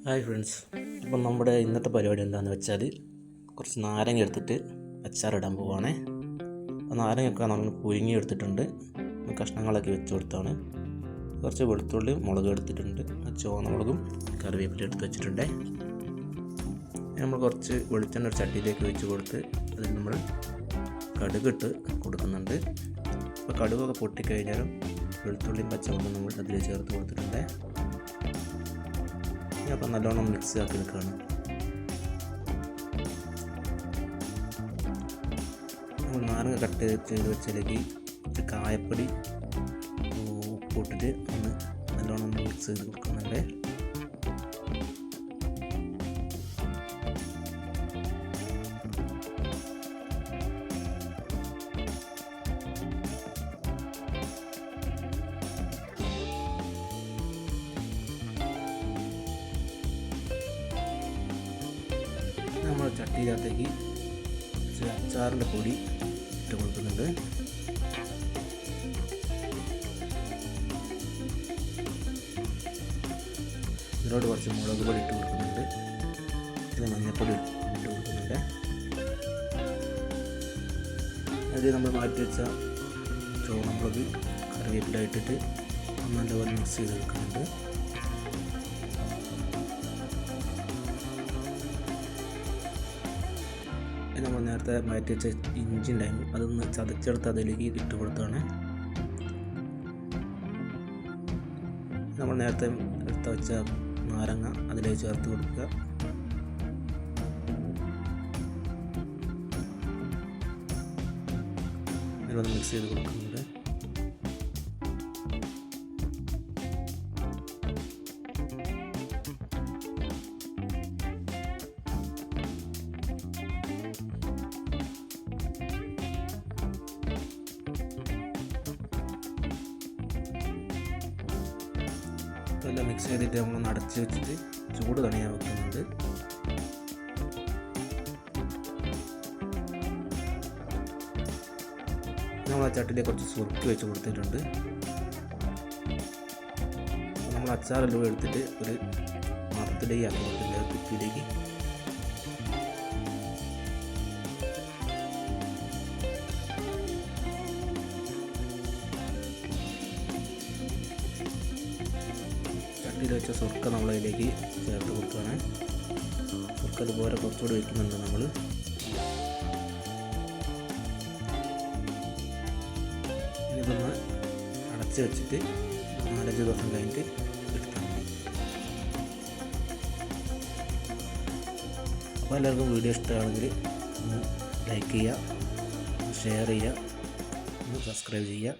Hi friends, അപ്പം നമ്മുടെ ഇന്നത്തെ പരിപാടി എന്താണെന്ന് വെച്ചാൽ കുറച്ച് നാരങ്ങ എടുത്തിട്ട് അച്ചാറിടാൻ പോവുകയാണേ. അപ്പോൾ നാരങ്ങയൊക്കെ നമ്മൾ പുഴുങ്ങി എടുത്തിട്ടുണ്ട്, കഷ്ണങ്ങളൊക്കെ വെച്ച് കൊടുത്താണ്. കുറച്ച് വെളുത്തുള്ളി മുളക് എടുത്തിട്ടുണ്ട്, ചുവന്ന മുളകും കറിവേപ്പില എടുത്ത് വെച്ചിട്ടുണ്ട്. നമ്മൾ കുറച്ച് വെളിച്ചെണ്ണ ഒരു ചട്ടിയിലേക്ക് വെച്ച് കൊടുത്ത് അതിൽ നമ്മൾ കടുകിട്ട് കൊടുക്കുന്നുണ്ട്. അപ്പോൾ കടുകൊക്കെ പൊട്ടിക്കഴിഞ്ഞാലും വെളുത്തുള്ളിയും പച്ചമുളകും നമ്മൾ അതിൽ ചേർത്ത് കൊടുത്തിട്ടുണ്ട്. അപ്പം നല്ലോണം മിക്സ് ആക്കി എടുക്കുകയാണ്. നമ്മൾ നാരങ്ങ കട്ട് ചെയ്ത് വെച്ചതിലേക്ക് കുറച്ച് കായപ്പൊടി ഉപ്പിട്ടിട്ട് ഒന്ന് നല്ലോണം മിക്സ് ചെയ്ത് കൊടുക്കുന്നുണ്ട്. നമ്മൾ ചട്ടിയിലകത്തേക്ക് അച്ചാറിൻ്റെ പൊടി ഇട്ട് കൊടുക്കുന്നുണ്ട്. ഇതിനോട് കുറച്ച് മുളക് പൊടി ഇട്ട് കൊടുക്കുന്നുണ്ട്, പിന്നെ മഞ്ഞൾപ്പൊടി ഇട്ട് കൊടുക്കുന്നുണ്ട്. അതിൽ നമ്മൾ മാറ്റി വെച്ച ചുവന്ന മുളക് കറിവേപ്പില ഇട്ടിട്ട് നല്ലപോലെ മിക്സ് ചെയ്ത് വെക്കുന്നുണ്ട്. നമ്മൾ നേരത്തെ മാറ്റി വെച്ച ഇഞ്ചി ഉണ്ടായിരുന്നു, അതൊന്ന് ചതച്ചെടുത്ത് അതിലേക്ക് ഇട്ട് കൊടുത്താണ്. നമ്മൾ നേരത്തെ എടുത്ത് വെച്ച നാരങ്ങ അതിലേക്ക് ചേർത്ത് കൊടുക്കുക. അതിലൊന്ന് മിക്സ് ചെയ്ത് കൊടുക്കുന്നുണ്ട്. എല്ലാം മിക്സ് ചെയ്തിട്ട് നമ്മളൊന്ന് അടച്ച് വെച്ചിട്ട് ചൂട് തണിയാൻ വെക്കുന്നുണ്ട്. നമ്മൾ ആ ചട്ടിയിലേക്ക് കുറച്ച് സുറുക്കി വെച്ച് കൊടുത്തിട്ടുണ്ട്. നമ്മൾ അച്ചാറെല്ലാം എടുത്തിട്ട് ഒരു പാത്രത്തിലേക്ക് ആക്കി കൊടുത്തില്ല, കുപ്പിയിലേക്ക്. ചട്ടിയിൽ വെച്ച സുർക്ക നമ്മളതിലേക്ക് ചേർത്ത് കൊടുക്കുകയാണ്. സുർക്ക അതുപോലെ കുറച്ചുകൂടി വയ്ക്കുന്നുണ്ട് നമ്മൾ. ഇതൊന്ന് അടച്ച് വെച്ചിട്ട് 4-5 ദിവസം കഴിഞ്ഞിട്ട് എടുത്താൽ മതി. അപ്പോൾ എല്ലാവർക്കും വീഡിയോ ഇഷ്ടമാണെങ്കിൽ ഒന്ന് ലൈക്ക് ചെയ്യുക, ഷെയർ ചെയ്യുക, ഒന്ന് സബ്സ്ക്രൈബ് ചെയ്യുക.